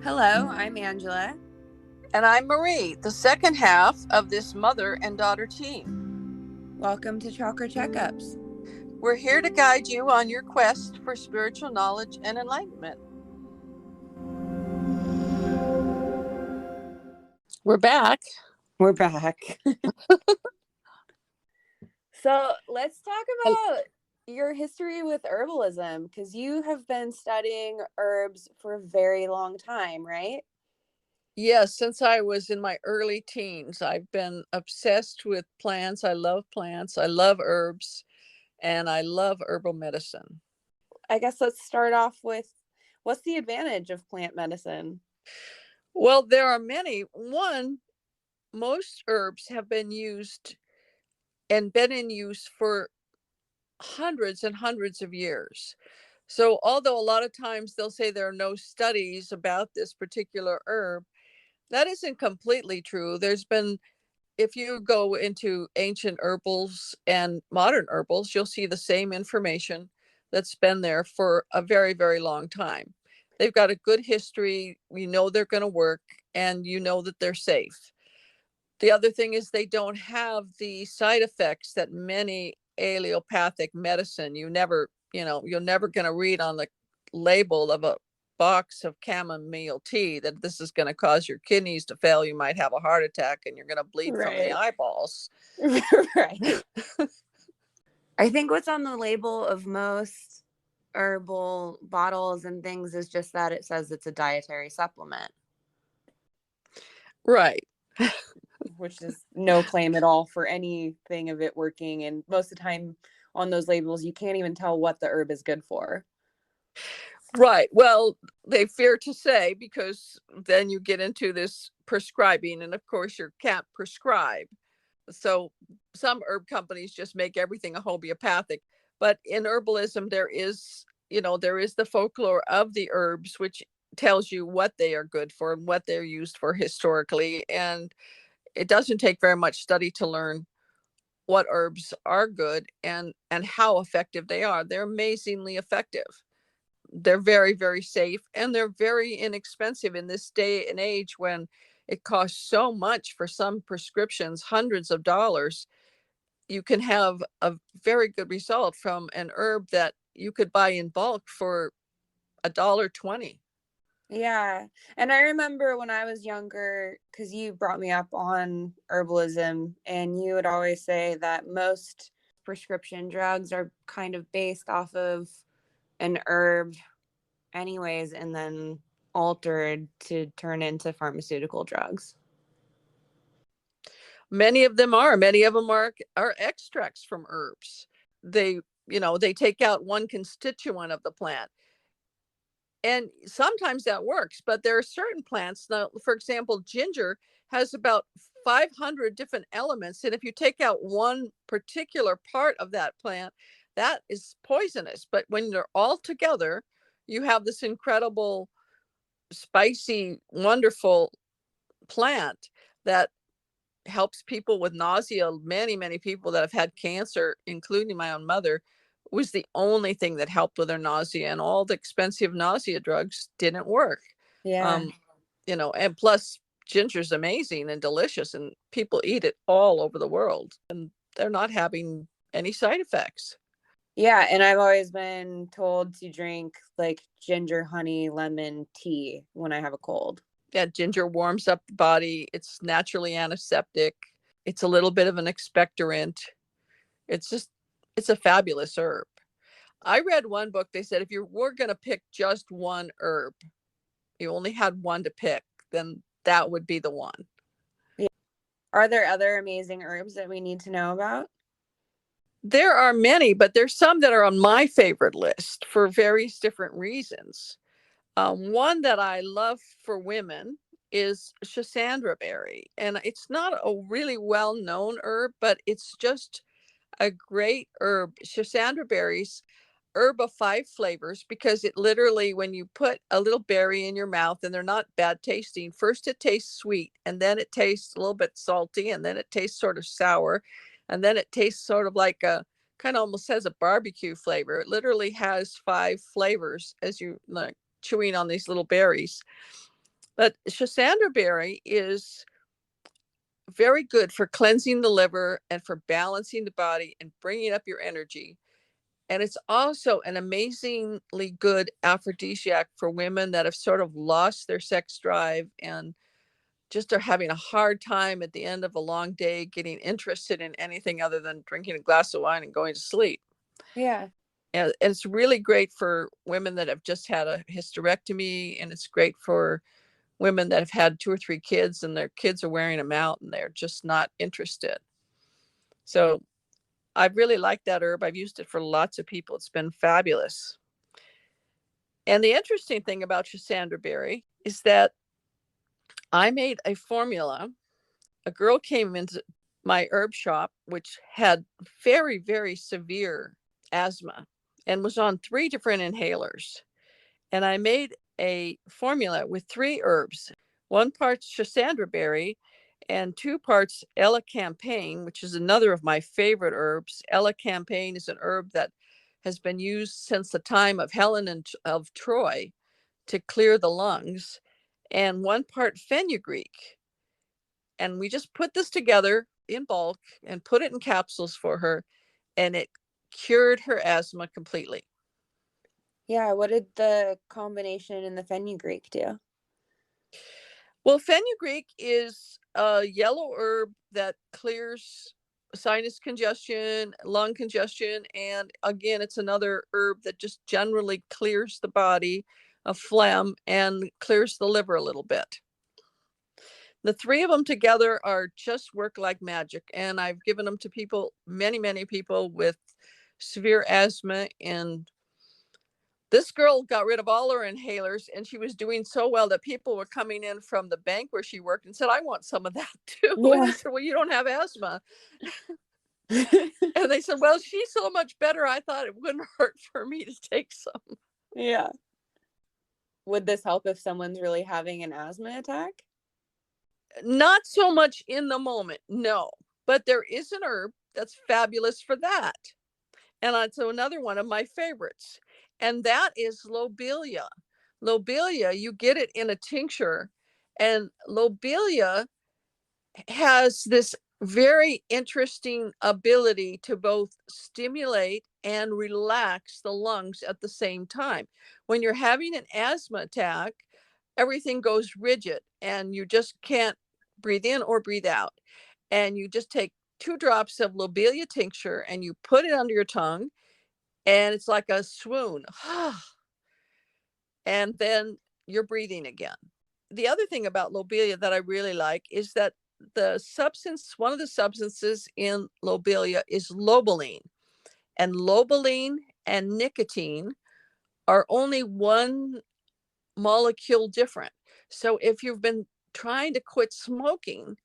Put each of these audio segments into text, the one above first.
Hello, I'm Angela. And I'm Marie, the second half of this mother and daughter team. Welcome to Chakra Checkups. We're here to guide you on your quest for spiritual knowledge and enlightenment. We're back. We're back. So let's talk about your history with herbalism, because you have been studying herbs for a very long time, right? Yes, since I was in my early teens, I've been obsessed with plants. I love plants. I love herbs, and I love herbal medicine. I guess let's start off with, what's the advantage of plant medicine? Well, there are many. One, most herbs have been used and been in use for hundreds and hundreds of years. So, although a lot of times they'll say there are no studies about this particular herb, that isn't completely true. If you go into ancient herbals and modern herbals, you'll see the same information that's been there for a very, very long time. They've got a good history. We know they're going to work, and you know that they're safe. The other thing is they don't have the side effects that many allopathic medicine, you're never going to read on the label of a box of chamomile tea that this is going to cause your kidneys to fail. You might have a heart attack and you're going to bleed from the eyeballs. Right. I think what's on the label of most herbal bottles and things is just that it says it's a dietary supplement. Right. Which is no claim at all for anything of it working. And most of the time on those labels, you can't even tell what the herb is good for. Right. Well, they fear to say, because then you get into this prescribing, and of course you can't prescribe. So some herb companies just make everything a homeopathic. But in herbalism, there is the folklore of the herbs, which tells you what they are good for and what they're used for historically. And it doesn't take very much study to learn what herbs are good and how effective they are. They're amazingly effective. They're very, very safe, and they're very inexpensive in this day and age when it costs so much for some prescriptions, hundreds of dollars. You can have a very good result from an herb that you could buy in bulk for $1.20. Yeah. And I remember when I was younger, because you brought me up on herbalism, and you would always say that most prescription drugs are kind of based off of an herb anyways, and then altered to turn into pharmaceutical drugs. Many of them are extracts from herbs. They take out one constituent of the plant. And sometimes that works, but there are certain plants. Now, for example, ginger has about 500 different elements. And if you take out one particular part of that plant, that is poisonous. But when they're all together, you have this incredible, spicy, wonderful plant that helps people with nausea. Many, many people that have had cancer, including my own mother, was the only thing that helped with their nausea, and all the expensive nausea drugs didn't work. Yeah. And plus ginger's amazing and delicious, and people eat it all over the world, and they're not having any side effects. Yeah, and I've always been told to drink like ginger, honey, lemon tea when I have a cold. Yeah, ginger warms up the body. It's naturally antiseptic. It's a little bit of an expectorant. It's a fabulous herb. I read one book. They said if you were going to pick just one herb, you only had one to pick, then that would be the one. Yeah. Are there other amazing herbs that we need to know about? There are many, but there's some that are on my favorite list for various different reasons. One that I love for women is Schisandra berry. And it's not a really well-known herb, but it's just a great herb. Schisandra berries, herb of 5 flavors, because it literally, when you put a little berry in your mouth, and they're not bad tasting, first it tastes sweet, and then it tastes a little bit salty, and then it tastes sort of sour, and then it tastes sort of like a kind of almost has a barbecue flavor. It literally has 5 flavors as you like chewing on these little berries. But Schisandra berry is very good for cleansing the liver and for balancing the body and bringing up your energy. And it's also an amazingly good aphrodisiac for women that have sort of lost their sex drive and just are having a hard time at the end of a long day getting interested in anything other than drinking a glass of wine and going to sleep. Yeah. And it's really great for women that have just had a hysterectomy, and it's great for women that have had 2 or 3 kids and their kids are wearing them out and they're just not interested. So I really like that herb. I've used it for lots of people. It's been fabulous. And the interesting thing about Schisandra berry is that I made a formula. A girl came into my herb shop, which had very, very severe asthma and was on 3 different inhalers. And I made a formula with 3 herbs, 1 part Schisandra berry and 2 parts elecampane, which is another of my favorite herbs. Elecampane is an herb that has been used since the time of Helen of Troy to clear the lungs, and 1 part fenugreek. And we just put this together in bulk and put it in capsules for her, and it cured her asthma completely. Yeah. What did the combination in the fenugreek do? Well, fenugreek is a yellow herb that clears sinus congestion, lung congestion, and again, it's another herb that just generally clears the body of phlegm and clears the liver a little bit. The 3 of them together are just work like magic, and I've given them to people, many, many people with severe asthma. And this girl got rid of all her inhalers, and she was doing so well that people were coming in from the bank where she worked and said, I want some of that too. And I Yeah. said, well, you don't have asthma. And they said, well, she's so much better, I thought it wouldn't hurt for me to take some. Yeah. Would this help if someone's really having an asthma attack? Not so much in the moment, no. But there is an herb that's fabulous for that. And it's another one of my favorites. And that is lobelia. Lobelia, you get it in a tincture, and lobelia has this very interesting ability to both stimulate and relax the lungs at the same time. When you're having an asthma attack, everything goes rigid and you just can't breathe in or breathe out. And you just take 2 drops of lobelia tincture and you put it under your tongue, and it's like a swoon. And then you're breathing again. The other thing about lobelia that I really like is that one of the substances in lobelia is lobeline. And lobeline and nicotine are only 1 molecule different. So if you've been trying to quit smoking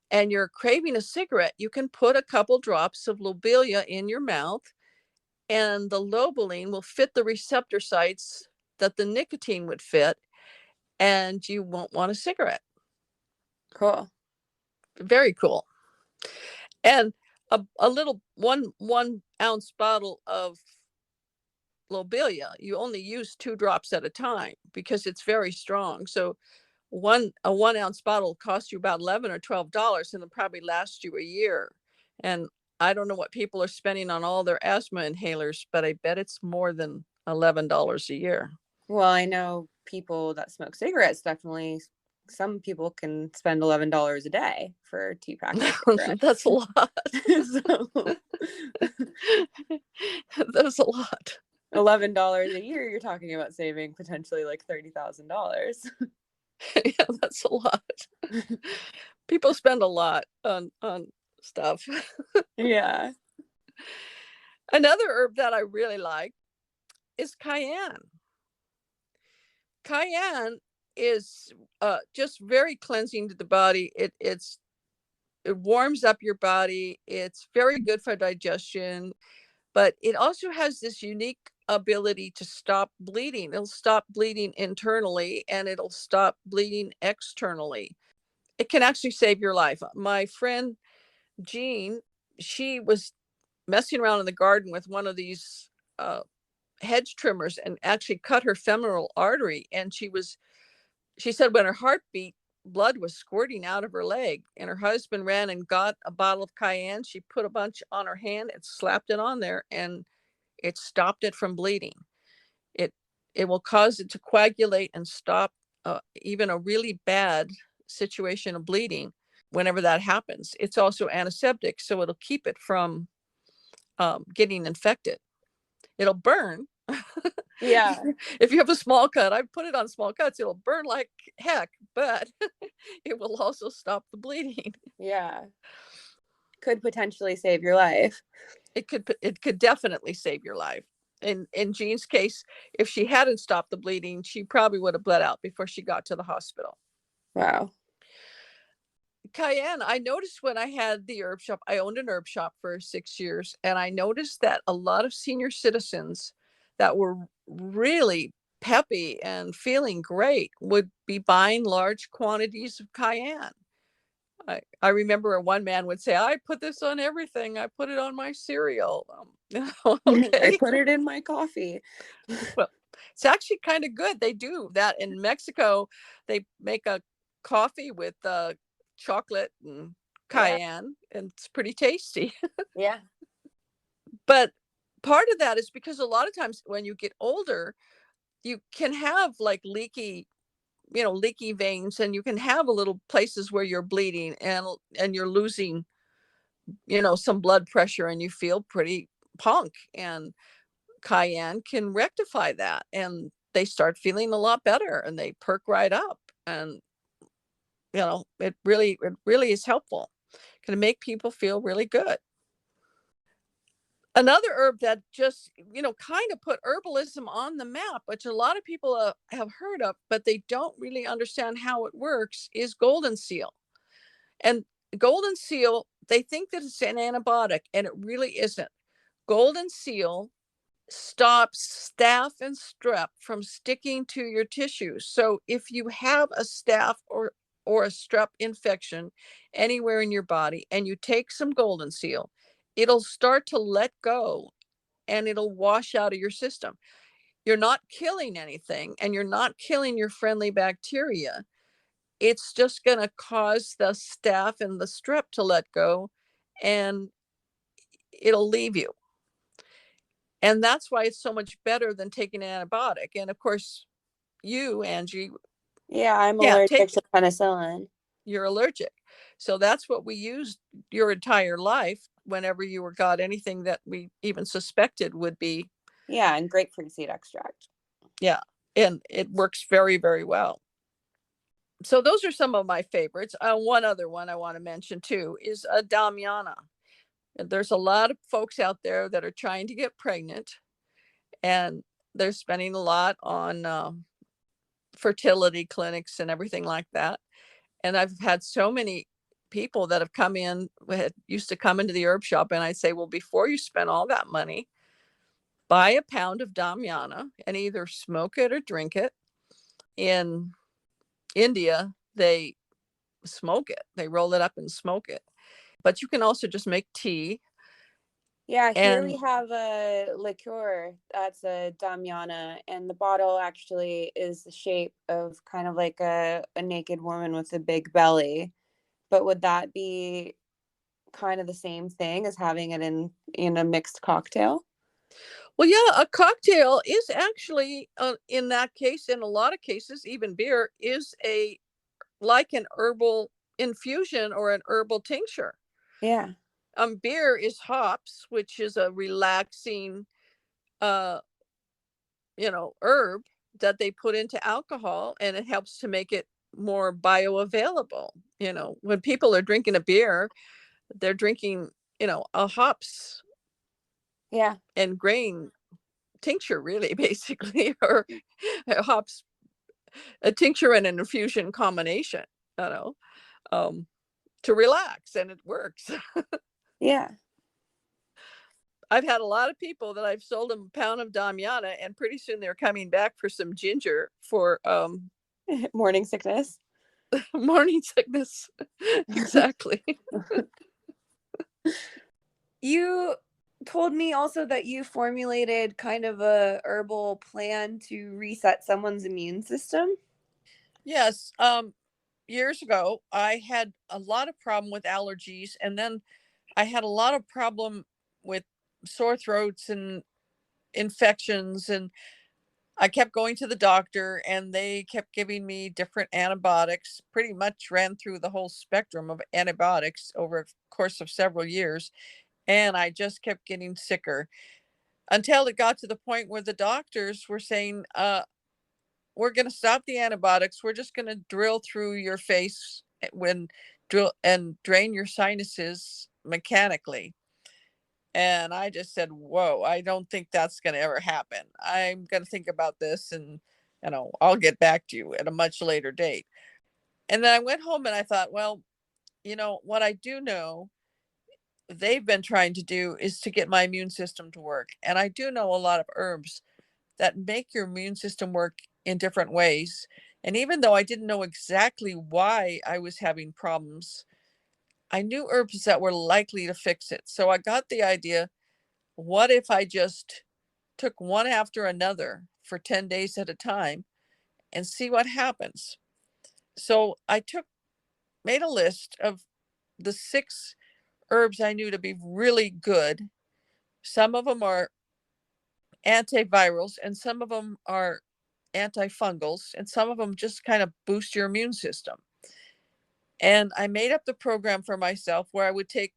and you're craving a cigarette, you can put a couple drops of lobelia in your mouth, and the lobeline will fit the receptor sites that the nicotine would fit, and you won't want a cigarette. Cool. Very cool. And a little 1 ounce bottle of lobelia, you only use 2 drops at a time because it's very strong. So a 1 ounce bottle costs you about $11 or $12, and it'll probably last you a year. And I don't know what people are spending on all their asthma inhalers, but I bet it's more than $11 a year. Well, I know people that smoke cigarettes definitely. Some people can spend $11 a day for 2 packs of cigarettes. That's a lot. So That's a lot. $11 a year, you're talking about saving potentially like $30,000. Yeah, that's a lot. People spend a lot on stuff. Yeah. Another herb that I really like is cayenne. Cayenne is just very cleansing to the body. It warms up your body. It's very good for digestion, but it also has this unique ability to stop bleeding. It'll stop bleeding internally and it'll stop bleeding externally. It can actually save your life. My friend Jean, she was messing around in the garden with one of these hedge trimmers and actually cut her femoral artery, and she was she said when her heart beat, blood was squirting out of her leg, and her husband ran and got a bottle of cayenne. She put a bunch on her hand and slapped it on there, and it stopped it from bleeding. It it will cause it to coagulate and stop even a really bad situation of bleeding whenever that happens. It's also antiseptic, so it'll keep it from getting infected. It'll burn. Yeah. If you have a small cut, I put it on small cuts. It'll burn like heck, but it will also stop the bleeding. Yeah. Could potentially save your life. It could definitely save your life. In Jean's case, if she hadn't stopped the bleeding, she probably would have bled out before she got to the hospital. Wow. Cayenne, I noticed when I had the herb shop, I owned an herb shop for 6 years, and I noticed that a lot of senior citizens that were really peppy and feeling great would be buying large quantities of cayenne. I remember one man would say, I put this on everything. I put it on my cereal. I Okay. put it in my coffee. Well, it's actually kind of good. They do that in Mexico. They make a coffee with chocolate and Yeah. cayenne, and it's pretty tasty. Yeah. But part of that is because a lot of times when you get older, you can have like leaky veins, and you can have a little places where you're bleeding and you're losing, some blood pressure, and you feel pretty punk, and cayenne can rectify that, and they start feeling a lot better, and they perk right up, and it really is helpful. Can make people feel really good. Another herb that just kind of put herbalism on the map, which a lot of people have heard of, but they don't really understand how it works, is golden seal. And golden seal, they think that it's an antibiotic, and it really isn't. Golden seal stops staph and strep from sticking to your tissues. So if you have a staph or a strep infection anywhere in your body and you take some golden seal, it'll start to let go, and it'll wash out of your system. You're not killing anything, and you're not killing your friendly bacteria. It's just going to cause the staph and the strep to let go, and it'll leave you. And that's why it's so much better than taking an antibiotic. And of course, you, Angie, Yeah, I'm can't take allergic to penicillin. you're allergic. So that's what we used your entire life whenever you got anything that we even suspected would be. Yeah, and grapefruit seed extract. Yeah. And it works very, very well. So those are some of my favorites. One other one I want to mention too is a Damiana. There's a lot of folks out there that are trying to get pregnant, and they're spending a lot on fertility clinics and everything like that. And I've had so many people that have come in, used to come into the herb shop, and I say, well, before you spend all that money, buy a pound of Damiana and either smoke it or drink it. In India, they smoke it, they roll it up and smoke it. But you can also just make tea. Yeah, here we And have a liqueur that's a Damiana, and the bottle actually is the shape of kind of like a naked woman with a big belly. But would that be kind of the same thing as having it in a mixed cocktail? well, yeah, a cocktail is actually, in that case, in a lot of cases, even beer is a like an herbal infusion or an herbal tincture. Yeah. Beer is hops, which is a relaxing, uh, herb that they put into alcohol, and it helps to make it more bioavailable. When people are drinking a beer, they're drinking, a hops Yeah. and grain tincture, really, basically, or a hops, a tincture and an infusion combination, you know, um, to relax, and it works. Yeah. I've had a lot of people that I've sold them a pound of Damiana, and pretty soon they're coming back for some ginger for Morning sickness. morning sickness. Exactly. You told me also that you formulated kind of a herbal plan to reset someone's immune system. Yes. Years ago, I had a lot of problem with allergies, and then I had a lot of problem with sore throats and infections, and I kept going to the doctor, and they kept giving me different antibiotics. Pretty much ran through the whole spectrum of antibiotics over a course of several years, and I just kept getting sicker until it got to the point where the doctors were saying, we're going to stop the antibiotics. We're just going to drill through your face when drill and drain your sinuses mechanically. And I just said, whoa, I don't think that's going to ever happen. I'm going to think about this, and I'll get back to you at a much later date. And then I went home and I thought, well, what I do know they've been trying to do is to get my immune system to work. And I do know a lot of herbs that make your immune system work in different ways. And even though I didn't know exactly why I was having problems, I knew herbs that were likely to fix it. So I got the idea, what if I just took one after another for 10 days at a time and see what happens? So I made a list of the 6 herbs I knew to be really good. Some of them are antivirals, and some of them are antifungals, and some of them just kind of boost your immune system. And I made up the program for myself where I would take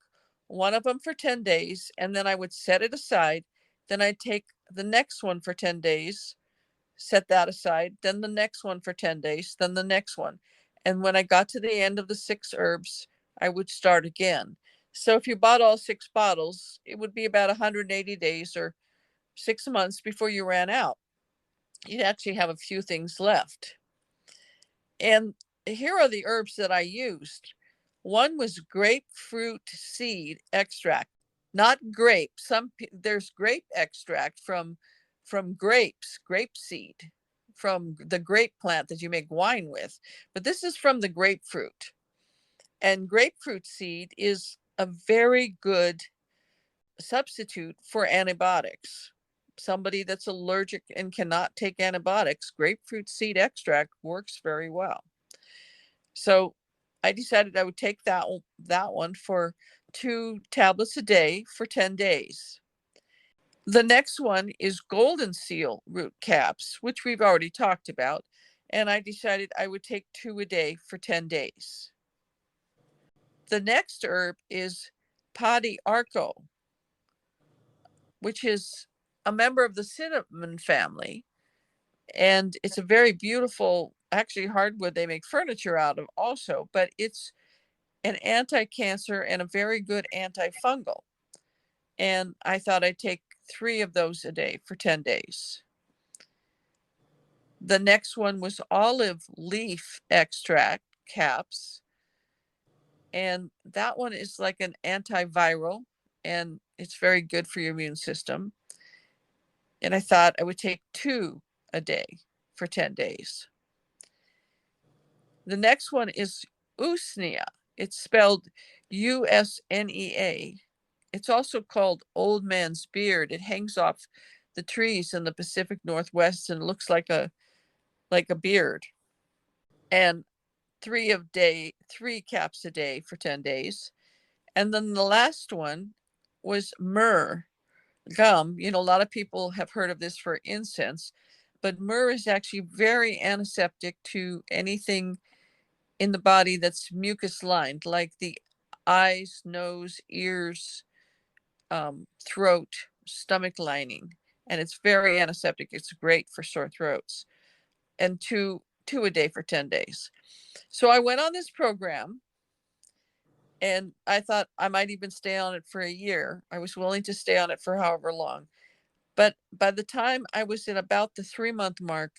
one of them for 10 days, and then I would set it aside. Then I'd take the next one for 10 days, set that aside, then the next one for 10 days, then the next one. And when I got to the end of the 6 herbs, I would start again. So if you bought all 6 bottles, it would be about 180 days or 6 months before you ran out. You'd actually have a few things left. And here are the herbs that I used. One was grapefruit seed extract, not grape. There's grape extract from grapes, grape seed, from the grape plant that you make wine with. But this is from the grapefruit. And grapefruit seed is a very good substitute for antibiotics. Somebody that's allergic and cannot take antibiotics, grapefruit seed extract works very well. So I decided I would take that one for 2 tablets a day for 10 days. The next one is golden seal root caps, which we've already talked about, and I decided I would take 2 a day for 10 days. The next herb is padi arco, which is a member of the cinnamon family, and it's a very beautiful, actually, hardwood they make furniture out of also, but it's an anti-cancer and a very good antifungal. And I thought I'd take 3 of those a day for 10 days. The next one was olive leaf extract caps, and that one is like an antiviral, and it's very good for your immune system. And I thought I would take 2 a day for 10 days. The next one is usnea. It's spelled Usnea. It's also called old man's beard. It hangs off the trees in the Pacific Northwest and looks like a beard. And 3 caps a day for 10 days. And then the last one was myrrh gum. A lot of people have heard of this for incense, but myrrh is actually very antiseptic to anything in the body that's mucus lined, like the eyes, nose, ears, throat, stomach lining. And it's very antiseptic. It's great for sore throats. And two a day for 10 days. So I went on this program, and I thought I might even stay on it for a year. I was willing to stay on it for however long. But by the time I was at about the 3-month mark,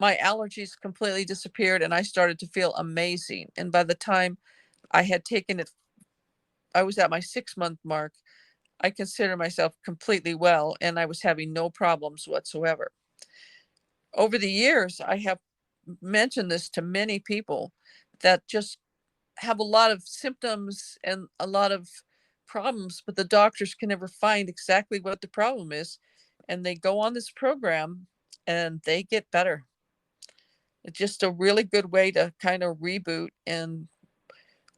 my allergies completely disappeared and I started to feel amazing. And by the time I had taken it, I was at my 6-month mark. I consider myself completely well, and I was having no problems whatsoever. Over the years, I have mentioned this to many people that just have a lot of symptoms and a lot of problems, but the doctors can never find exactly what the problem is. And they go on this program and they get better. It's just a really good way to kind of reboot and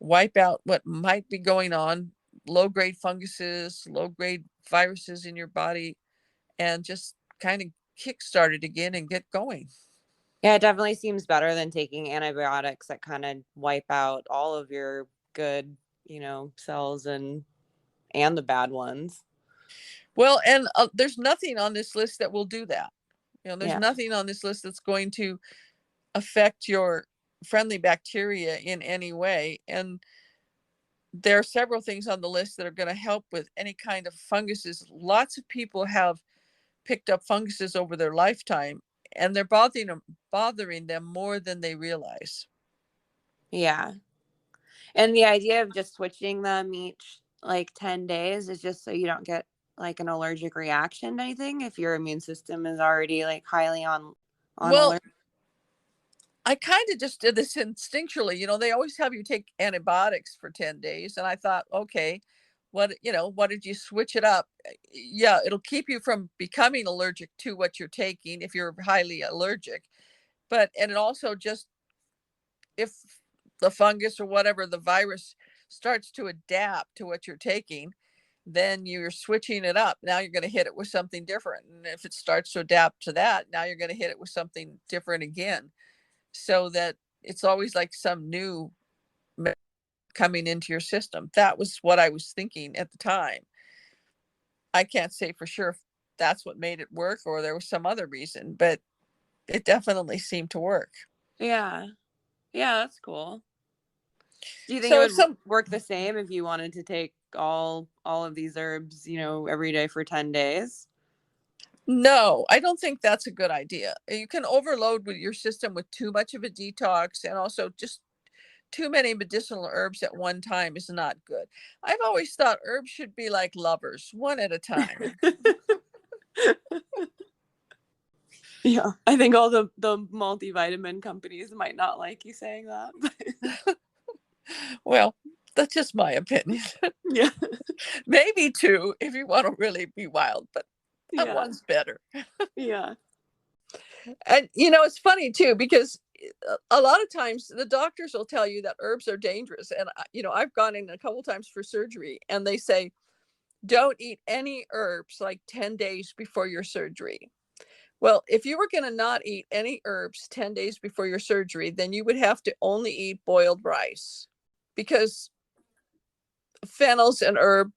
wipe out what might be going on, low grade funguses, low grade viruses in your body, and just kind of kickstart it again and get going. Yeah, it definitely seems better than taking antibiotics that kind of wipe out all of your good, cells and the bad ones. Well, and there's nothing on this list that will do that. There's Yeah. nothing on this list that's going to affect your friendly bacteria in any way. And there are several things on the list that are going to help with any kind of funguses. Lots of people have picked up funguses over their lifetime, and they're bothering them more than they realize. Yeah. And the idea of just switching them each like 10 days is just so you don't get like an allergic reaction to anything if your immune system is already like highly on Well, alert. I kind of just did this instinctually. They always have you take antibiotics for 10 days. And I thought, okay, what did you switch it up? Yeah, it'll keep you from becoming allergic to what you're taking if you're highly allergic. And it also just, if the fungus or whatever, the virus starts to adapt to what you're taking, then you're switching it up. Now you're going to hit it with something different. And if it starts to adapt to that, now you're going to hit it with something different again. So that it's always like some new coming into your system. That was what I was thinking at the time. I can't say for sure if that's what made it work or there was some other reason, but it definitely seemed to work. Yeah. Yeah, that's cool. Do you think it So if would some work the same if you wanted to take all of these herbs, every day for 10 days? No, I don't think that's a good idea. You can overload with your system with too much of a detox, and also just too many medicinal herbs at one time is not good. I've always thought herbs should be like lovers, one at a time. Yeah, I think all the multivitamin companies might not like you saying that. Well, that's just my opinion. Yeah. Maybe two if you want to really be wild, but Yeah. one's better. Yeah. And it's funny too, because a lot of times the doctors will tell you that herbs are dangerous. And I've gone in a couple times for surgery, and they say don't eat any herbs like 10 days before your surgery. Well, if you were going to not eat any herbs 10 days before your surgery, then you would have to only eat boiled rice, because fennel's an herb,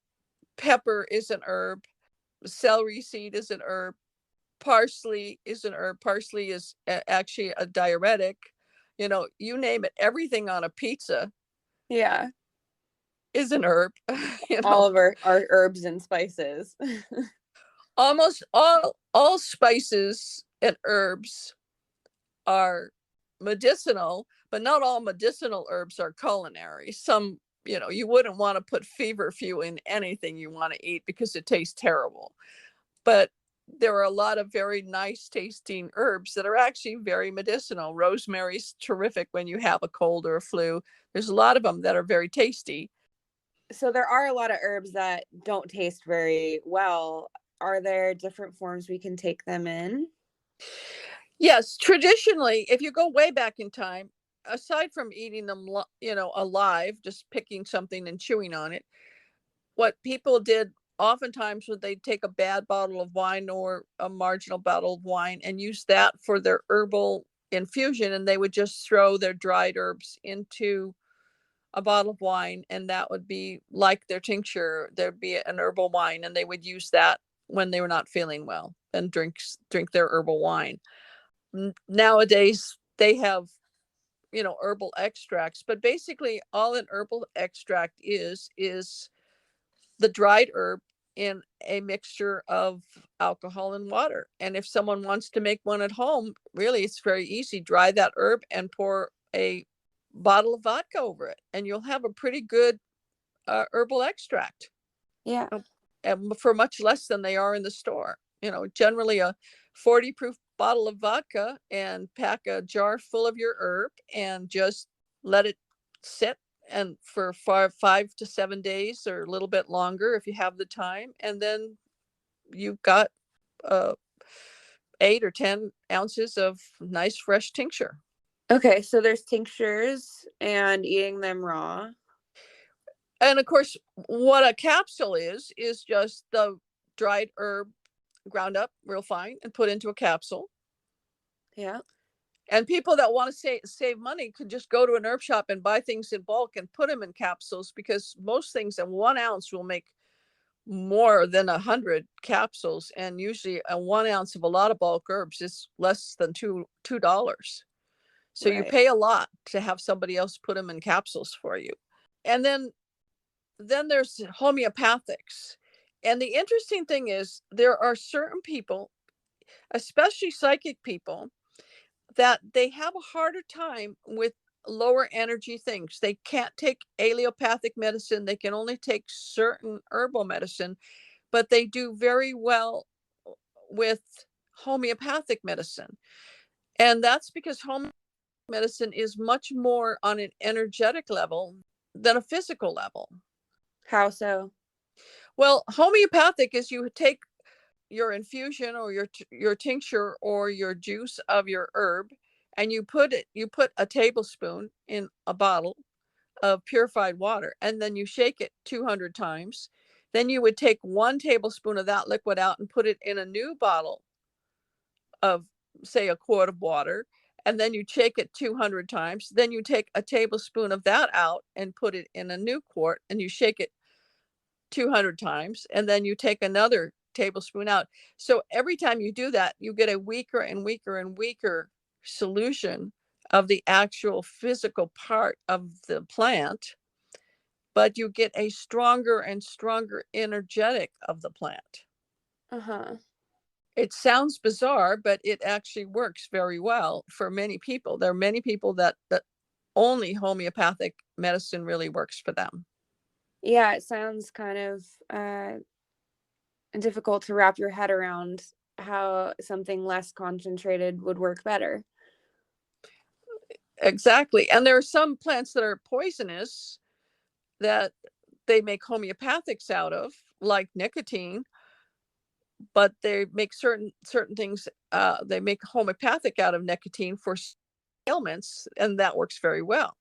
pepper is an herb, celery seed is an herb, parsley is an herb. Parsley is actually a diuretic. You name it, everything on a pizza Yeah. is an herb. you All know of our herbs and spices. Almost all spices and herbs are medicinal, but not all medicinal herbs are culinary. Some, you wouldn't want to put feverfew in anything you want to eat because it tastes terrible. But there are a lot of very nice tasting herbs that are actually very medicinal. Rosemary's terrific when you have a cold or a flu. There's a lot of them that are very tasty. So there are a lot of herbs that don't taste very well. Are there different forms we can take them in? Yes, traditionally, if you go way back in time, aside from eating them, alive, just picking something and chewing on it, what people did oftentimes was they'd take a bad bottle of wine or a marginal bottle of wine and use that for their herbal infusion, and they would just throw their dried herbs into a bottle of wine, and that would be like their tincture. There'd be an herbal wine, and they would use that when they were not feeling well and drink their herbal wine. Nowadays they have herbal extracts, but basically all an herbal extract is the dried herb in a mixture of alcohol and water. And if someone wants to make one at home, really it's very easy. Dry that herb and pour a bottle of vodka over it, and you'll have a pretty good herbal extract, Yeah. and for much less than they are in the store. Generally a 40 proof bottle of vodka, and pack a jar full of your herb and just let it sit and for 5 to 7 days or a little bit longer if you have the time, and then you've got 8 or 10 ounces of nice fresh tincture. Okay, so there's tinctures and eating them raw. And of course, what a capsule is just the dried herb ground up real fine and put into a capsule. Yeah. And people that want to save money could just go to an herb shop and buy things in bulk and put them in capsules, because most things in 1 ounce will make more than 100 capsules, and usually a 1 ounce of a lot of bulk herbs is less than $2. So you Right. pay a lot to have somebody else put them in capsules for you. And then there's homeopathics. And the interesting thing is there are certain people, especially psychic people, that they have a harder time with lower energy things. They can't take allopathic medicine. They can only take certain herbal medicine, but they do very well with homeopathic medicine. And that's because homeopathic medicine is much more on an energetic level than a physical level. How so? Well, homeopathic is you take your infusion or your tincture or your juice of your herb, and you put a tablespoon in a bottle of purified water, and then you shake it 200 times. Then you would take 1 tablespoon of that liquid out and put it in a new bottle of, say, a quart of water, and then you shake it 200 times. Then you take a tablespoon of that out and put it in a new quart, and you shake it 200 times, and then you take another tablespoon out. So every time you do that, you get a weaker and weaker and weaker solution of the actual physical part of the plant, but you get a stronger and stronger energetic of the plant. Uh-huh. It sounds bizarre, but it actually works very well for many people. There are many people that only homeopathic medicine really works for them. Yeah, it sounds kind of difficult to wrap your head around how something less concentrated would work better. Exactly. And there are some plants that are poisonous that they make homeopathics out of, like nicotine, but they make certain things. They make homeopathic out of nicotine for ailments, and that works very well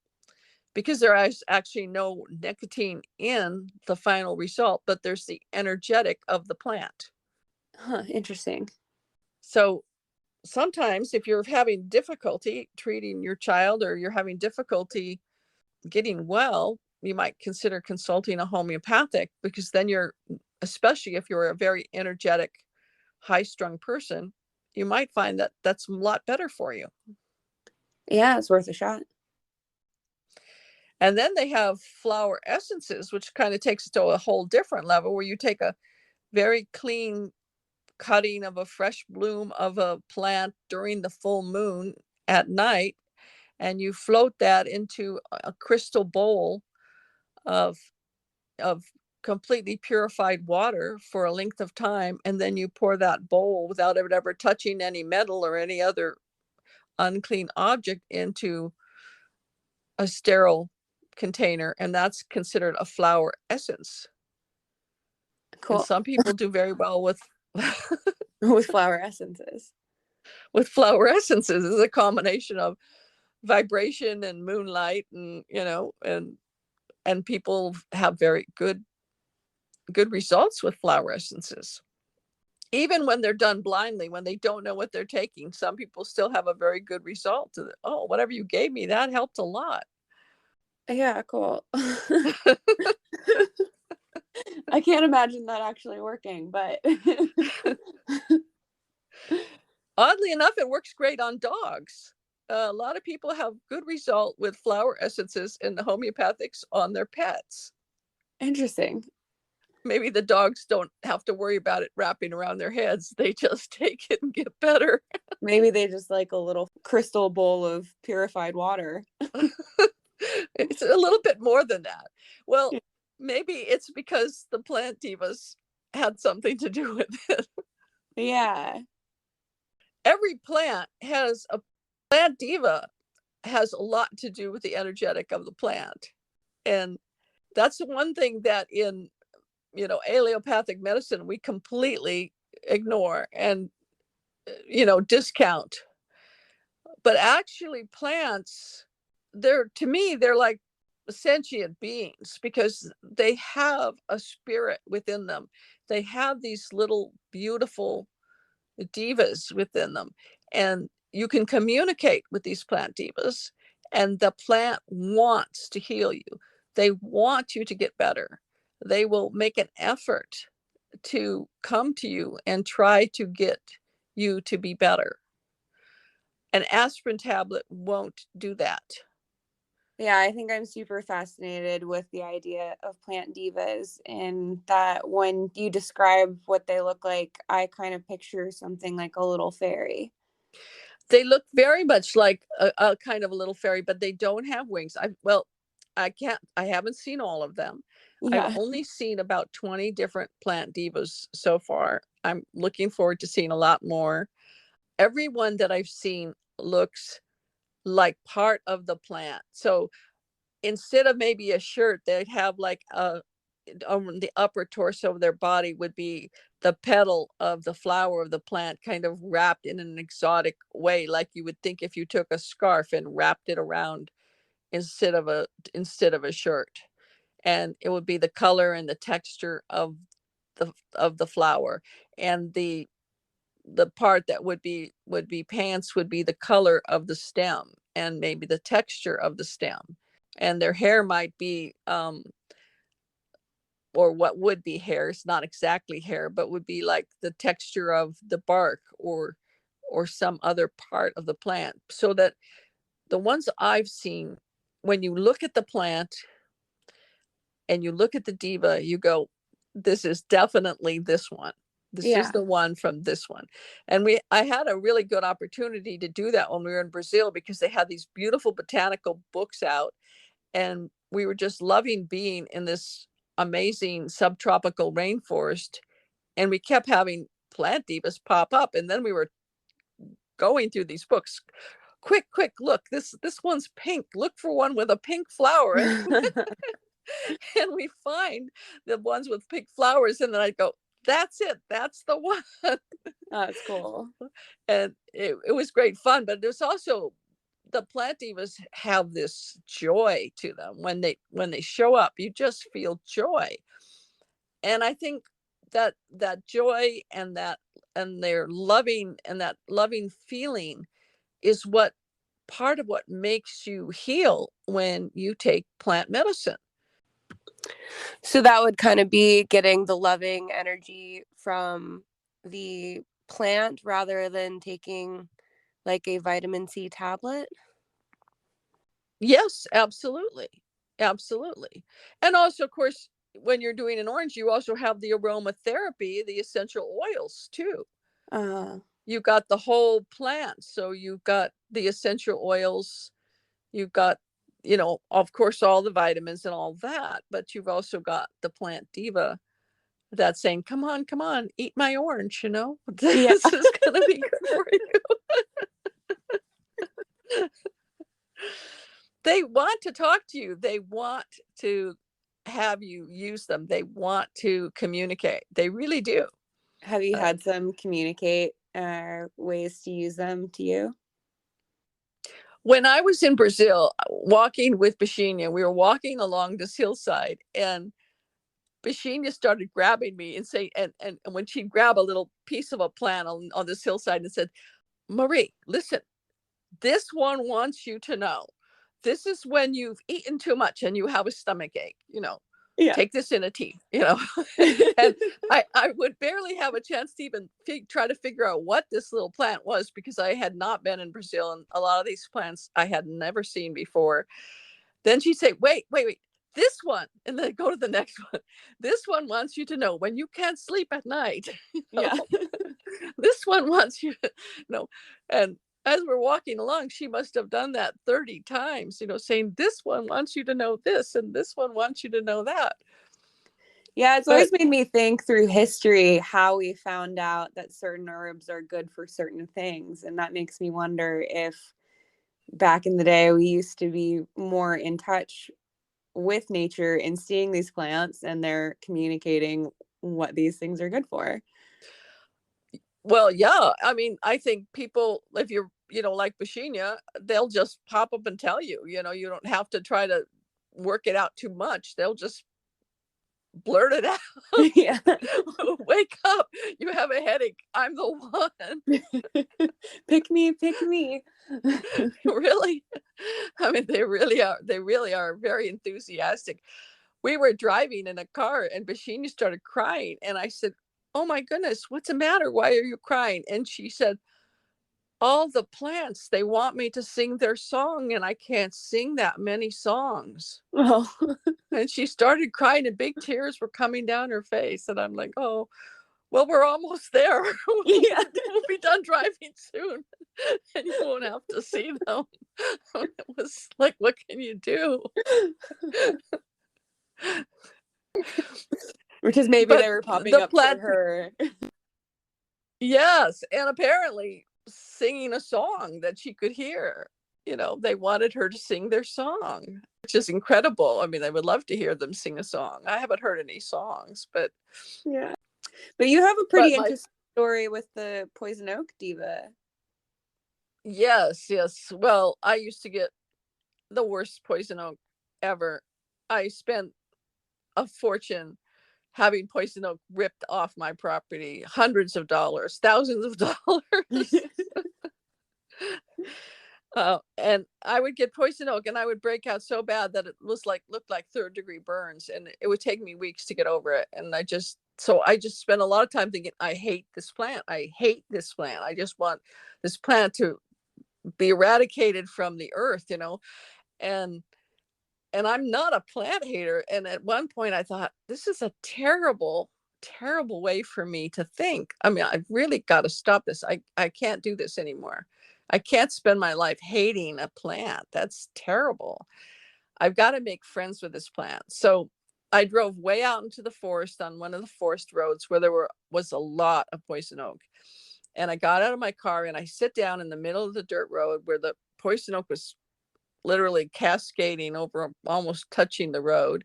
because there is actually no nicotine in the final result, but there's the energetic of the plant. Huh, interesting. So sometimes if you're having difficulty treating your child, or you're having difficulty getting well, you might consider consulting a homeopathic, because then you're, especially if you're a very energetic, high strung person, you might find that that's a lot better for you. Yeah, it's worth a shot. And then they have flower essences, which kind of takes it to a whole different level, where you take a very clean cutting of a fresh bloom of a plant during the full moon at night, and you float that into a crystal bowl of of completely purified water for a length of time, and then you pour that bowl without it ever touching any metal or any other unclean object into a sterile container, and that's considered a flower essence. And Cool. some people do very well with With flower essences. with flower essences. Is a combination of vibration and moonlight, and and people have very good results with flower essences. Even when they're done blindly, when they don't know what they're taking, some people still have a very good result. Oh, whatever you gave me, that helped a lot. Yeah, cool. I can't imagine that actually working, but Oddly enough, it works great on dogs. A lot of people have good result with flower essences and the homeopathics on their pets. interesting. Maybe the dogs don't have to worry about it wrapping around their heads. They just take it and get better. Maybe they just like a little crystal bowl of purified water. It's a little bit more than that. Well, maybe it's because the plant divas had something to do with it. Yeah. Every plant diva has a lot to do with the energetic of the plant. And that's the one thing that in, allopathic medicine, we completely ignore and, discount. But actually plants, to me, they're like sentient beings because they have a spirit within them. They have these little beautiful divas within them. And you can communicate with these plant divas, and the plant wants to heal you. They want you to get better. They will make an effort to come to you and try to get you to be better. An aspirin tablet won't do that. Yeah, I think I'm super fascinated with the idea of plant divas, and that when you describe what they look like, I kind of picture something like a little fairy. They look very much like a kind of a little fairy, but they don't have wings. I haven't seen all of them. I've Yeah. only seen about 20 different plant divas so far. I'm looking forward to seeing a lot more. Everyone that I've seen looks like part of the plant. So instead of maybe a shirt, they'd have like on the upper torso of their body would be the petal of the flower of the plant, kind of wrapped in an exotic way, like you would think if you took a scarf and wrapped it around instead of a shirt. And it would be the color and the texture of the flower, and the part that would be pants would be the color of the stem and maybe the texture of the stem. And their hair might be or what would be hair, it's not exactly hair, but would be like the texture of the bark or some other part of the plant. So that the ones I've seen, when you look at the plant and you look at the diva, you go, this is definitely this one. This is Yeah. the one from this one. And I had a really good opportunity to do that when we were in Brazil, because they had these beautiful botanical books out, and we were just loving being in this amazing subtropical rainforest. And we kept having plant divas pop up, and then we were going through these books. Quick, look, this one's pink. Look for one with a pink flower. And we find the ones with pink flowers, and then I go, that's it, that's the one. Oh, that's cool. And it was great fun. But there's also, the plant divas have this joy to them. When they show up, you just feel joy. And I think that joy and their loving, and that loving feeling is what part of what makes you heal when you take plant medicine. So that would kind of be getting the loving energy from the plant rather than taking like a vitamin C tablet. Yes, absolutely. Absolutely. And also, of course, when you're doing an orange, you also have the aromatherapy, the essential oils too. Uh, You got the whole plant. So you've got the essential oils, you've got, of course, all the vitamins and all that, but you've also got the plant diva that's saying, come on, eat my orange, yeah. this is going to be good for you. They want to talk to you. They want to have you use them. They want to communicate. They really do. Have you Uh, had some communicate ways to use them to you? when I was in Brazil walking with Bashinia, we were walking along this hillside, and Bashinia started grabbing me and saying, and when she'd grab a little piece of a plant on this hillside and said, Marie, listen, this one wants you to know, this is when you've eaten too much and you have a stomach ache, Yeah. take this in a tea. And I would barely have a chance to even try to figure out what this little plant was, because I had not been in Brazil, and a lot of these plants I had never seen before. Then she'd say, wait, this one, and then go to the next one. This one wants you to know when you can't sleep at night. Yeah. This one wants you to know. And as we're walking along, she must have done that 30 times, saying, this one wants you to know this, and this one wants you to know that. Yeah, it's But always made me think through history how we found out that certain herbs are good for certain things. And that makes me wonder if back in the day we used to be more in touch with nature and seeing these plants and they're communicating what these things are good for. Well, yeah. I mean, I think people, if you're, like Bashinia, they'll just pop up and tell you, you don't have to try to work it out too much. They'll just blurt it out. Yeah. Wake up. You have a headache. I'm the one. Pick me, pick me. Really? I mean, they really are very enthusiastic. We were driving in a car and Bashini started crying. And I said, "Oh my goodness, what's the matter? Why are you crying?" And she said, "All the plants, they want me to sing their song and I can't sing that many songs." Oh. And she started crying and big tears were coming down her face. And I'm like, "Oh, well, we're almost there. Yeah. We'll be done driving soon and you won't have to see them." It was like, what can you do? Because maybe But they were popping the up for plant, her. yes, and apparently singing a song that she could hear. They wanted her to sing their song, which is incredible. I mean, I would love to hear them sing a song. I haven't heard any songs, but Yeah. But you have a but pretty my interesting story with the poison oak diva. yes, yes. Well, I used to get the worst poison oak ever. I spent a fortune having poison oak ripped off my property, hundreds of dollars, thousands of dollars. And I would get poison oak and I would break out so bad that it looked like third-degree burns, and it would take me weeks to get over it. And I just spent a lot of time thinking, I hate this plant. I hate this plant. I just want this plant to be eradicated from the earth. And I'm not a plant hater. And at one point I thought, this is a terrible, terrible way for me to think. I mean, I've really got to stop this. I can't do this anymore. I can't spend my life hating a plant. That's terrible. I've got to make friends with this plant. So I drove way out into the forest on one of the forest roads where was a lot of poison oak. And I got out of my car and I sit down in the middle of the dirt road where the poison oak was literally cascading over, almost touching the road.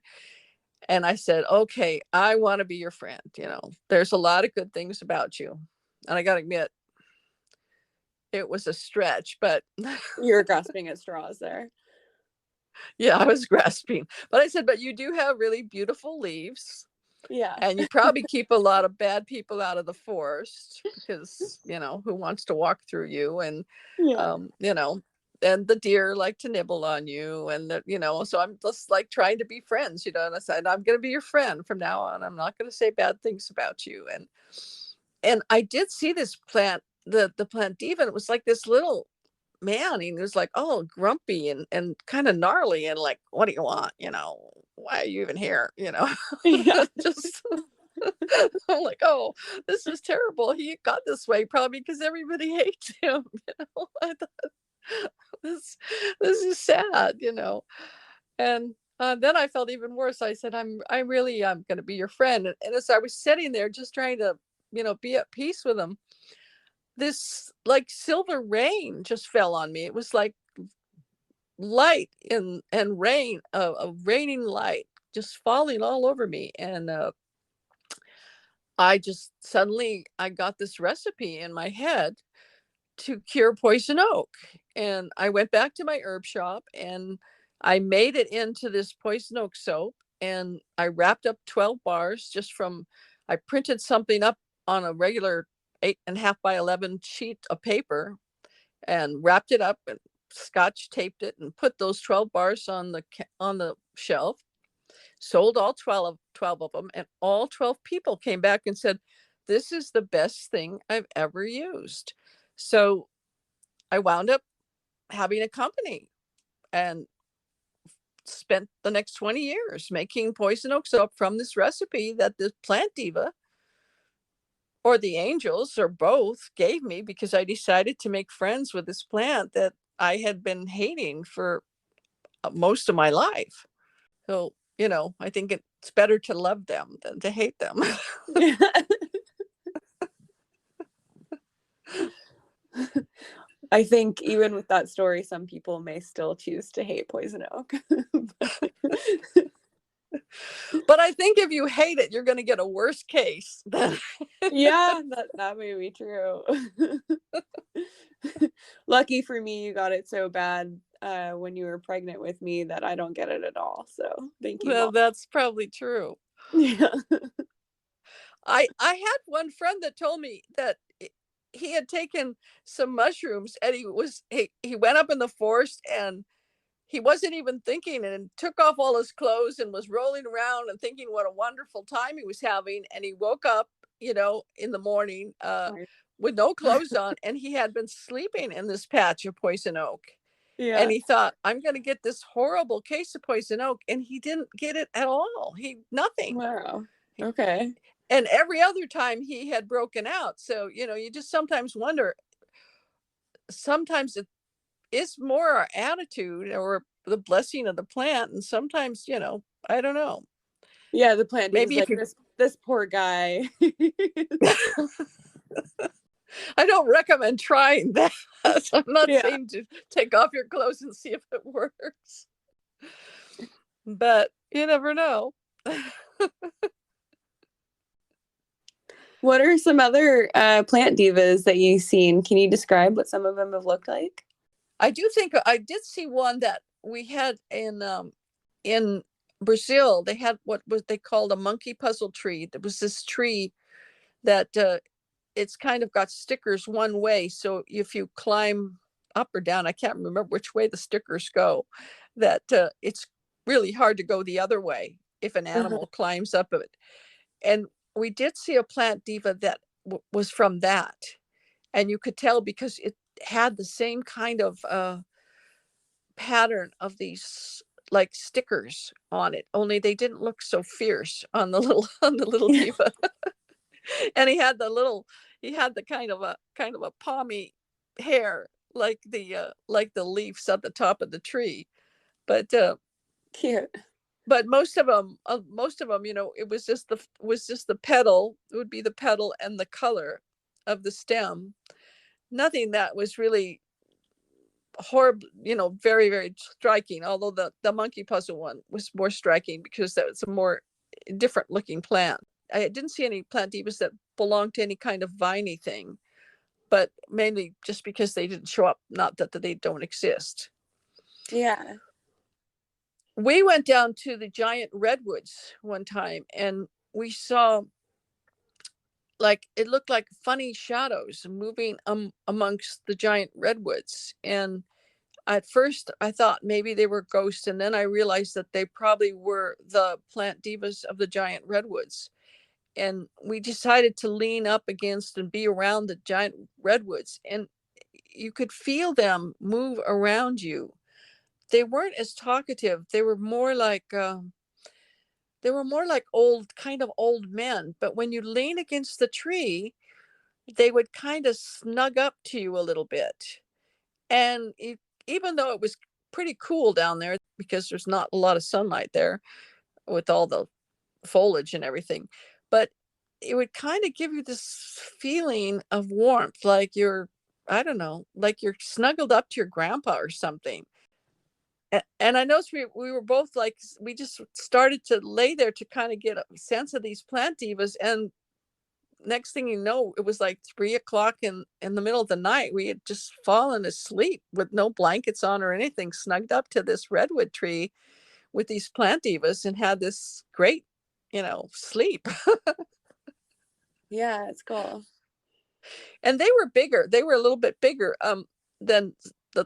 And I said, "Okay, I want to be your friend. There's a lot of good things about you." And I got to admit, it was a stretch, but You're grasping at straws there. yeah, I was grasping. But I said, "But you do have really beautiful leaves. Yeah. And you probably keep a lot of bad people out of the forest because, who wants to walk through you? And, Yeah. um, you know, and the deer like to nibble on you. And, so I'm just like trying to be friends, and I said, I'm going to be your friend from now on. I'm not going to say bad things about you. And I did see this plant, the plant diva. It was like this little man. He was like, oh, grumpy and kind of gnarly. And like, what do you want? Why are you even here? Yeah. Just I'm like, oh, this is terrible. He got this way probably because everybody hates him. I thought this is sad. And then I felt even worse. I said, I really am going to be your friend. And as I was sitting there just trying to, be at peace with him, this like silver rain just fell on me. It was like light and rain, a raining light just falling all over me. And I got this recipe in my head to cure poison oak. And I went back to my herb shop and I made it into this poison oak soap, and I wrapped up 12 bars I printed something up on a regular 8.5 by 11 sheet of paper and wrapped it up and scotch taped it and put those 12 bars on the shelf. Sold all 12 of them, and all 12 people came back and said, this is the best thing I've ever used. So I wound up having a company and spent the next 20 years making poison oak soap from this recipe that the plant diva or the angels or both gave me because I decided to make friends with this plant that I had been hating for most of my life. So, I think it's better to love them than to hate them. I think even with that story, some people may still choose to hate poison oak. But I think if you hate it, you're going to get a worse case. Yeah, that may be true. Lucky for me, you got it so bad when you were pregnant with me that I don't get it at all. So thank you, Well, Mom. that's probably true. Yeah. I had one friend that told me that he had taken some mushrooms and he went up in the forest and he wasn't even thinking and took off all his clothes and was rolling around and thinking what a wonderful time he was having. And he woke up, in the morning with no clothes on, and he had been sleeping in this patch of poison oak. And Yeah. he thought, I'm going to get this horrible case of poison oak. And he didn't get it at all. Nothing. Wow. Okay. And every other time he had broken out. So, you just sometimes wonder, sometimes it is more our attitude or the blessing of the plant. And sometimes, I don't know. Yeah, the plant diva's Maybe if like you, this poor guy. I don't recommend trying that. I'm not Yeah. saying to take off your clothes and see if it works, but you never know. What are some other plant divas that you've seen? Can you describe what some of them have looked like? I do think I did see one that we had in Brazil. They had what was they called a monkey puzzle tree. There was this tree that it's kind of got stickers one way. So if you climb up or down, I can't remember which way the stickers go, that it's really hard to go the other way if an Uh-huh. animal climbs up it. And we did see a plant diva that was from that. And you could tell because it had the same kind of pattern of these like stickers on it, only they didn't look so fierce on the little diva. And he had the kind of a palmy hair like the leaves at the top of the tree. But Cute. most of them, it was just the petal. It would be the petal and the color of the stem. Nothing that was really horrible, very, very striking. Although the monkey puzzle one was more striking because that was a more different looking plant. I didn't see any plant divas that belonged to any kind of viney thing, but mainly just because they didn't show up, not that they don't exist. Yeah. We went down to the giant redwoods one time and we saw, like, it looked like funny shadows moving amongst the giant redwoods. And at first I thought maybe they were ghosts, and then I realized that they probably were the plant divas of the giant redwoods. And we decided to lean up against and be around the giant redwoods, and you could feel them move around you. They weren't as talkative. They were more like old men, but when you lean against the tree, they would kind of snug up to you a little bit. And even though it was pretty cool down there because there's not a lot of sunlight there with all the foliage and everything, but it would kind of give you this feeling of warmth, like I don't know, like you're snuggled up to your grandpa or something. And I noticed we were both like, we just started to lay there to kind of get a sense of these plant divas. And next thing you know, it was like 3 o'clock in the middle of the night. We had just fallen asleep with no blankets on or anything, snugged up to this redwood tree with these plant divas and had this great, sleep. Yeah, it's cool. And they were bigger. They were a little bit bigger than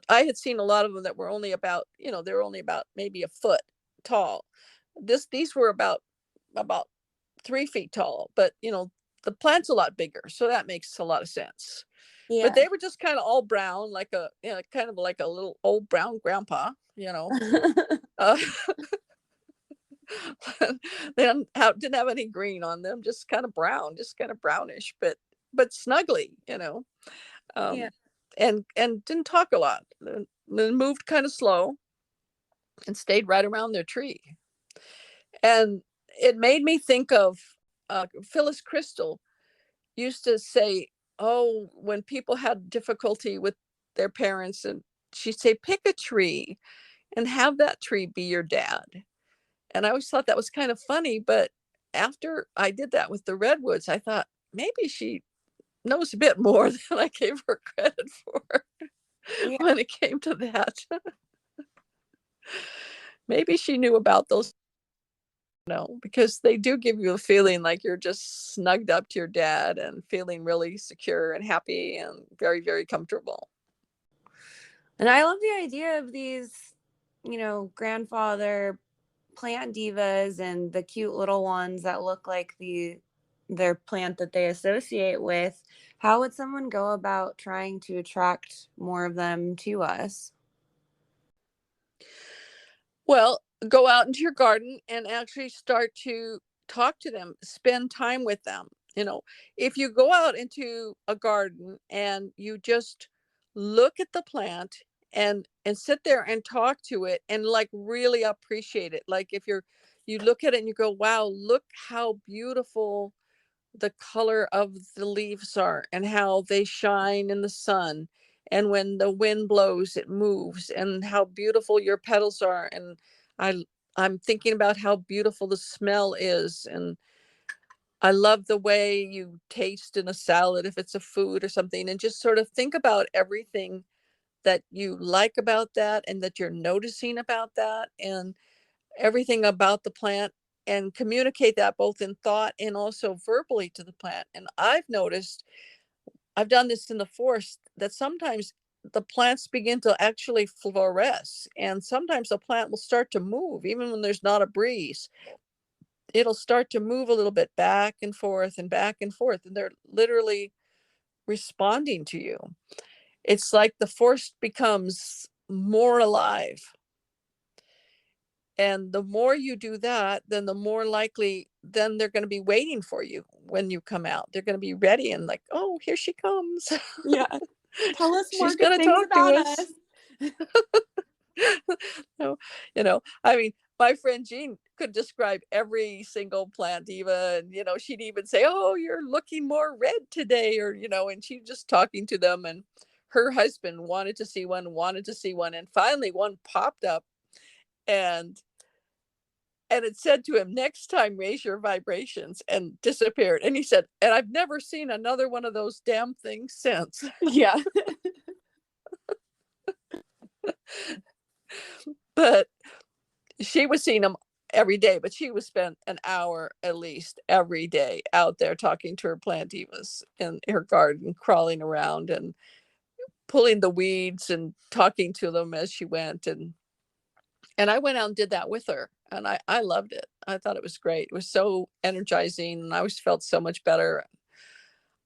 I had seen a lot of them that were only about, they were only about maybe a foot tall. These were about 3 feet tall, but the plant's a lot bigger, so that makes a lot of sense. But Yeah. they were just kind of all brown, like kind of like a little old brown grandpa. Uh, they didn't have any green on them, just kind of brown, just kind of brownish, but snuggly, Yeah. um, and didn't talk a lot. They moved kind of slow and stayed right around their tree. And it made me think of Phyllis Crystal used to say, oh, when people had difficulty with their parents, and she'd say, pick a tree and have that tree be your dad. And I always thought that was kind of funny, but after I did that with the redwoods, I thought maybe she knows a bit more than I gave her credit for Yeah. when it came to that. Maybe she knew about those, because they do give you a feeling like you're just snugged up to your dad and feeling really secure and happy and very, very comfortable. And I love the idea of these, grandfather plant divas and the cute little ones that look like their plant that they associate with. How would someone go about trying to attract more of them to us? Well, go out into your garden and actually start to talk to them, spend time with them. If you go out into a garden and you just look at the plant and sit there and talk to it and like really appreciate it. Like if you look at it and you go, wow, look how beautiful the color of the leaves are and how they shine in the sun, and when the wind blows it moves, and how beautiful your petals are, and i I'm thinking about how beautiful the smell is, and I love the way you taste in a salad if it's a food or something, and just sort of think about everything that you like about that and that you're noticing about that and everything about the plant, and communicate that both in thought and also verbally to the plant. And I've noticed, I've done this in the forest, that sometimes the plants begin to actually fluoresce, and sometimes the plant will start to move even when there's not a breeze. It'll start to move a little bit back and forth and back and forth, and they're literally responding to you. It's like the forest becomes more alive. And the more you do that, then the more likely then they're gonna be waiting for you when you come out. They're gonna be ready and like, "Oh, here she comes. Yeah. Tell us more She's good gonna things talk to about us." us. No, I mean, my friend Jean could describe every single plant diva, and, she'd even say, "Oh, you're looking more red today," or, and she's just talking to them, and her husband wanted to see one, and finally one popped up, and it said to him, "Next time, raise your vibrations," and disappeared. And he said, "And I've never seen another one of those damn things since." Yeah. But she was seeing them every day, but she would spend an hour at least every day out there talking to her plant divas in her garden, crawling around and pulling the weeds and talking to them as she went. And I went out and did that with her, and I loved it. I thought it was great. It was so energizing, and I always felt so much better.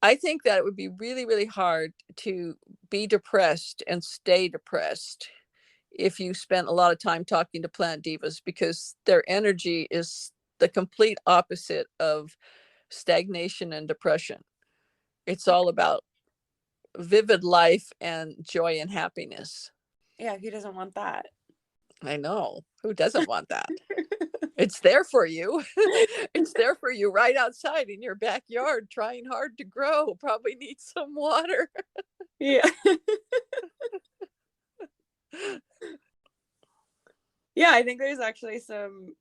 I think that it would be really, really hard to be depressed and stay depressed if you spent a lot of time talking to plant divas, because their energy is the complete opposite of stagnation and depression. It's all about vivid life and joy and happiness. Yeah, who doesn't want that? I know. Who doesn't want that? It's there for you. It's there for you right outside in your backyard, trying hard to grow. Probably needs some water. Yeah. Yeah, I think there's actually some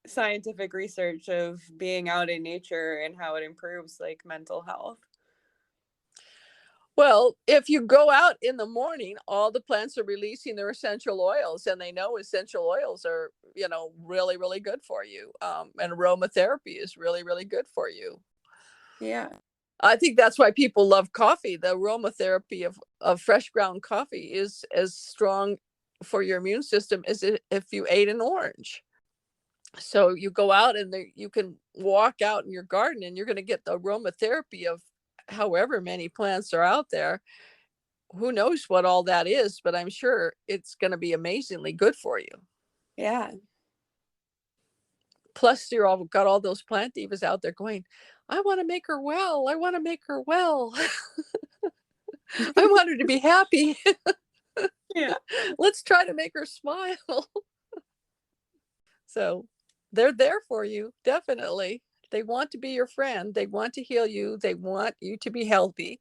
scientific research of being out in nature and how it improves like mental health. Well, if you go out in the morning, all the plants are releasing their essential oils, and they know essential oils are, really, really good for you. And aromatherapy is really, really good for you. Yeah. I think that's why people love coffee. The aromatherapy of fresh ground coffee is as strong for your immune system as if you ate an orange. So you go out and you can walk out in your garden and you're going to get the aromatherapy of however many plants are out there. Who knows what all that is, but I'm sure it's going to be amazingly good for you. Yeah. Plus, you're all got all those plant divas out there going, "I want to make her well. I want to make her well. I want her to be happy. Yeah. Let's try to make her smile." So they're there for you, definitely. They want to be your friend. They want to heal you. They want you to be healthy.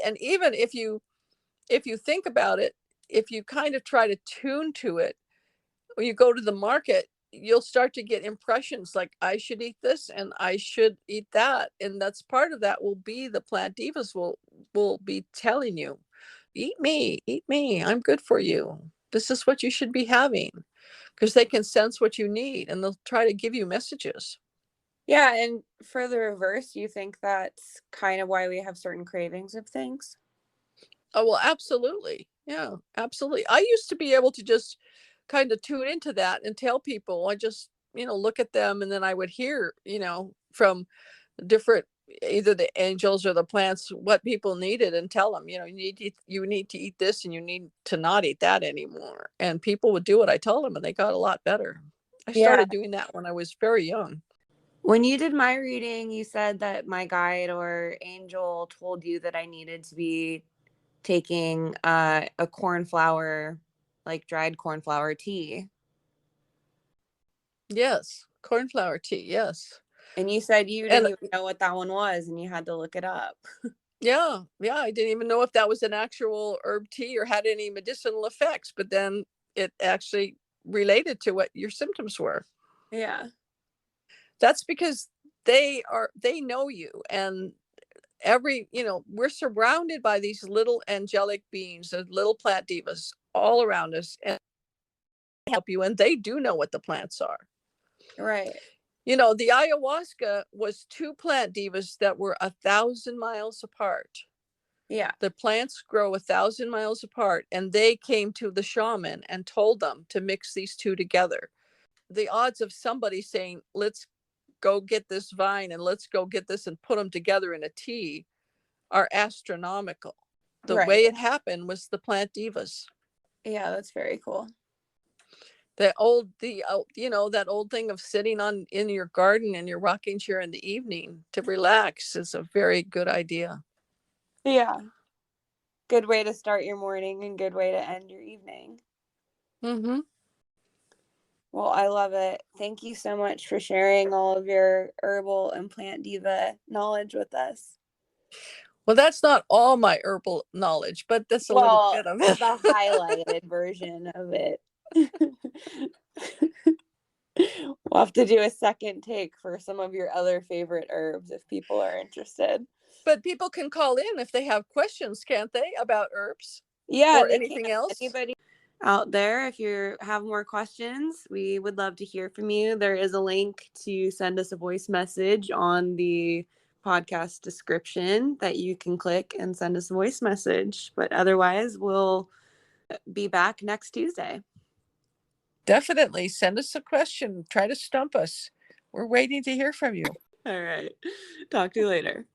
And even if you think about it, if you kind of try to tune to it, or you go to the market, you'll start to get impressions like, I should eat this and I should eat that. And that's part of that will be the plant divas will be telling you, eat me, I'm good for you. This is what you should be having. Because they can sense what you need and they'll try to give you messages. Yeah, and for the reverse, you think that's kind of why we have certain cravings of things? Oh, well, absolutely. Yeah, absolutely. I used to be able to just kind of tune into that and tell people, I just, look at them and then I would hear, from different either the angels or the plants what people needed and tell them, you need to eat this and you need to not eat that anymore. And people would do what I told them and they got a lot better. I Yeah. started doing that when I was very young. When you did my reading, you said that my guide or angel told you that I needed to be taking a cornflower, like dried cornflower tea. Yes, cornflower tea, yes. And you said you didn't And even know what that one was and you had to look it up. yeah, yeah, I didn't even know if that was an actual herb tea or had any medicinal effects, but then it actually related to what your symptoms were. Yeah. That's because they know you, and we're surrounded by these little angelic beings, the little plant divas all around us and help you, and they do know what the plants are. Right. The ayahuasca was two plant divas that were 1,000 miles apart. Yeah. The plants grow 1,000 miles apart, and they came to the shaman and told them to mix these two together. The odds of somebody saying, let's go get this vine and let's go get this and put them together in a tea are astronomical. The way Right. it happened was the plant divas. Yeah, that's very cool. That old thing of sitting in your garden in your rocking chair in the evening to relax is a very good idea. Yeah. Good way to start your morning and good way to end your evening. Mm-hmm. Well, I love it. Thank you so much for sharing all of your herbal and plant diva knowledge with us. Well, that's not all my herbal knowledge, but that's a little Well, bit of it. the highlighted version of it. We'll have to do a second take for some of your other favorite herbs if people are interested. But people can call in if they have questions, can't they, about herbs Yeah, or they can. anything else? Anybody out there, if you have more questions, we would love to hear from you. There is a link to send us a voice message on the podcast description that you can click and send us a voice message. But otherwise, we'll be back next Tuesday. Definitely send us a question. Try to stump us. We're waiting to hear from you. All right. Talk to you later.